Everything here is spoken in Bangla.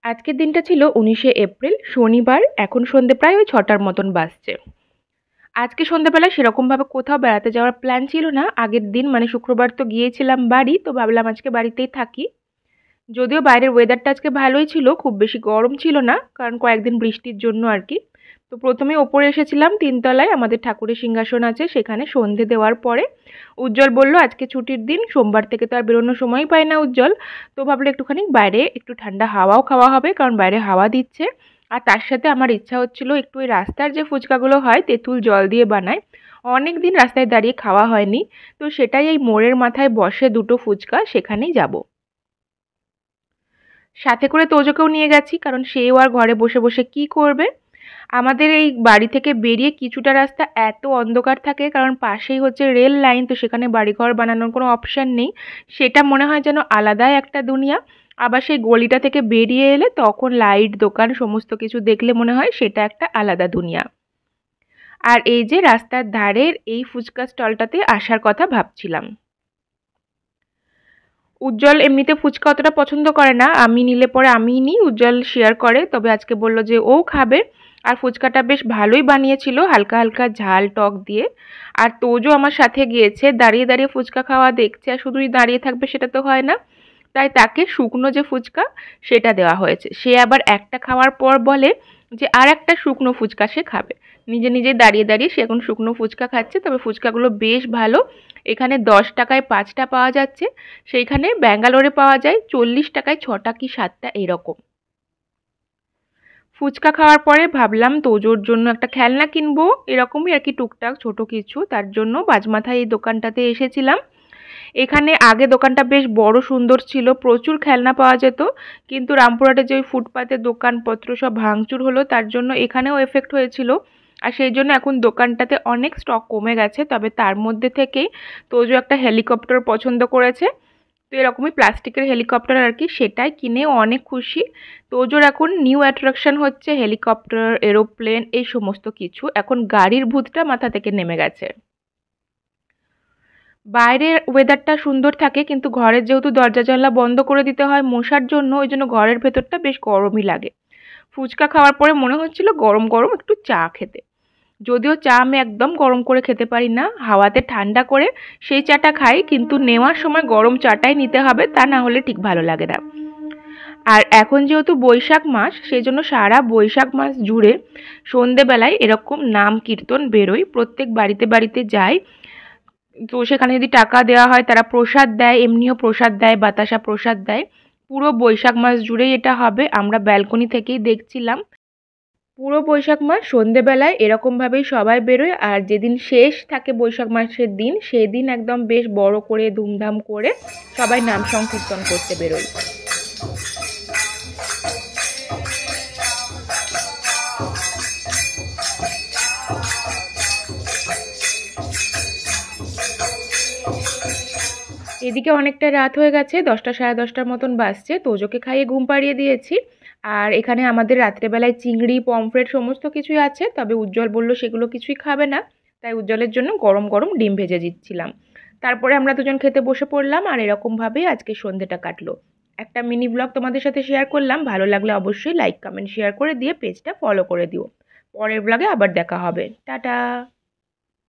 আজকের দিনটা ছিল ১৯শে এপ্রিল শনিবার। এখন সন্ধে প্রায় ওই ৬টার মতন বাজছে। আজকে সন্ধ্যাবেলায় সেরকমভাবে কোথাও বেড়াতে যাওয়ার প্ল্যান ছিল না। আগের দিন মানে শুক্রবার তো গিয়েছিলাম বাড়ি, তো ভাবলাম আজকে বাড়িতেই থাকি। যদিও বাইরের ওয়েদারটা আজকে ভালোই ছিল, খুব বেশি গরম ছিল না, কারণ কয়েকদিন বৃষ্টির জন্য আর কি। তো প্রথমে ওপরে এসেছিলাম ৩ তলায়, আমাদের ঠাকুরের সিংহাসন আছে সেখানে। সন্ধে দেওয়ার পরে উজ্জ্বল বলল আজকে ছুটির দিন, সোমবার থেকে তো আর বেরোনোর সময়ই পায় না উজ্জ্বল। তো ভাবলো একটুখানি বাইরে একটু ঠান্ডা হাওয়াও খাওয়া হবে, কারণ বাইরে হাওয়া দিচ্ছে। আর তার সাথে আমার ইচ্ছা হচ্ছিল একটু ওই রাস্তার যে ফুচকাগুলো হয় তেঁতুল জল দিয়ে বানায়, অনেক দিন রাস্তায় দাঁড়িয়ে খাওয়া হয়নি। তো সেটাই এই মোড়ের মাথায় বসে দুটো ফুচকা, সেখানেই যাব। সাথে করে তোজোকেও নিয়ে গেছি, কারণ সেও আর ঘরে বসে বসে কি করবে। আমাদের এই বাড়ি থেকে বেরিয়ে কিছুটা রাস্তা এত অন্ধকার থাকে, কারণ পাশেই হচ্ছে রেল লাইন, তো সেখানে বাড়িঘর বানানোর কোনো অপশান নেই। সেটা মনে হয় যেন আলাদাই একটা দুনিয়া। আবার সেই গলিটা থেকে বেরিয়ে এলে তখন লাইট, দোকান সমস্ত কিছু দেখলে মনে হয় সেটা একটা আলাদা দুনিয়া। আর এই যে রাস্তার ধারের এই ফুচকা স্টলটাতে আসার কথা ভাবছিলাম। উজ্জ্বল এমনিতে ফুচকা অতটা পছন্দ করে না, আমি নিলে পরে আমিই নিই, উজ্জ্বল শেয়ার করে। তবে আজকে বলল যে ও খাবে। আর ফুচকাটা বেশ ভালোই বানিয়েছিল, হালকা হালকা ঝাল টক দিয়ে। আর তোজও আমার সাথে গিয়েছে, দাঁড়িয়ে দাঁড়িয়ে ফুচকা খাওয়া দেখছে, আর শুধুই দাঁড়িয়ে থাকবে সেটা তো হয় না। তাই তাকে শুকনো যে ফুচকা সেটা দেওয়া হয়েছে। সে আবার একটা খাওয়ার পর বলে যে আর একটা শুকনো ফুচকা সে খাবে। নিজে নিজে দাঁড়িয়ে দাঁড়িয়ে সে এখন শুকনো ফুচকা খাচ্ছে। তবে ফুচকাগুলো বেশ ভালো। এখানে 10 টাকায় 5টা পাওয়া যাচ্ছে, সেইখানে ব্যাঙ্গালোরে পাওয়া যায় 40 টাকায় 6টা কি 7টা এরকম। ফুচকা খাওয়ার পরে ভাবলাম তোজোর জন্য একটা খেলনা কিনবো, এরকমই আর কি টুকটাক ছোট কিছু। তার জন্য বাজমাথায় এই দোকানটাতে এসেছিলাম। এখানে আগে দোকানটা বেশ বড় সুন্দর ছিল, প্রচুর খেলনা পাওয়া যেত। কিন্তু রামপুরহাটে যে ওই ফুটপাতের দোকানপত্র সব ভাঙচুর হলো, তার জন্য এখানেও এফেক্ট হয়েছিল। আর সেই জন্য এখন দোকানটাতে অনেক স্টক কমে গেছে। তবে তার মধ্যে থেকেই তোজো একটা হেলিকপ্টার পছন্দ করেছে। তো এরকমই প্লাস্টিকের হেলিকপ্টার আর কি, সেটাই কিনে ও অনেক খুশি। তোজোর এখন নিউ অ্যাট্রাকশন হচ্ছে হেলিকপ্টার, এরোপ্লেন, এই সমস্ত কিছু। এখন গাড়ির ভূতটা মাথা থেকে নেমে গেছে। বাইরের ওয়েদারটা সুন্দর থাকে, কিন্তু ঘরের যেহেতু দরজা জানলা বন্ধ করে দিতে হয় মশার জন্য, ওই জন্য ঘরের ভেতরটা বেশ গরমই লাগে। ফুচকা খাওয়ার পরে মনে হচ্ছিল গরম গরম একটু চা খেতে। যদিও চা আমি একদম গরম করে খেতে পারি না, হাওয়াতে ঠান্ডা করে সেই চাটা খাই, কিন্তু নেওয়ার সময় গরম চাটাই নিতে হবে, তা না হলে ঠিক ভালো লাগে না। আর এখন যেহেতু বৈশাখ মাস, সেই জন্য সারা বৈশাখ মাস জুড়ে সন্ধেবেলায় এরকম নাম কীর্তন বেরোয়, প্রত্যেক বাড়িতে বাড়িতে যায়। তো সেখানে যদি টাকা দেওয়া হয় তারা প্রসাদ দেয়, এমনিও প্রসাদ দেয়, বাতাসা প্রসাদ দেয়। পুরো বৈশাখ মাস জুড়েই এটা হবে, আমরা ব্যালকনি থেকেই দেখছিলাম। পুরো বৈশাখ মাস সন্ধেবেলায় এরকমভাবেই সবাই বেরোয়। আর যেদিন শেষ থাকে বৈশাখ মাসের দিন, সেদিন একদম বেশ বড় করে ধুমধাম করে সবাই নাম সংকীর্তন করতে বেরোয়। এদিকে অনেকটা রাত হয়ে গেছে, 10টা সাড়ে 10টার মতন বাজছে। তোজোকে খাইয়ে ঘুম পাড়িয়ে দিয়েছি। আর এখানে আমাদের রাত্রেবেলায় চিংড়ি, পমফ্রেট সমস্ত কিছুই আছে। তবে উজ্জ্বল বলল সেগুলো কিছুই খাবে না, তাই উজ্জ্বলের জন্য গরম গরম ডিম ভেজে দিচ্ছিলাম। তারপরে আমরা দুজন খেতে বসে পড়লাম, আর এরকমভাবেই আজকে সন্ধ্যেটা কাটলো। একটা মিনি ব্লগ তোমাদের সাথে শেয়ার করলাম, ভালো লাগলে অবশ্যই লাইক কমেন্ট শেয়ার করে দিয়ে পেজটা ফলো করে দিও। পরের ব্লগে আবার দেখা হবে, টাটা।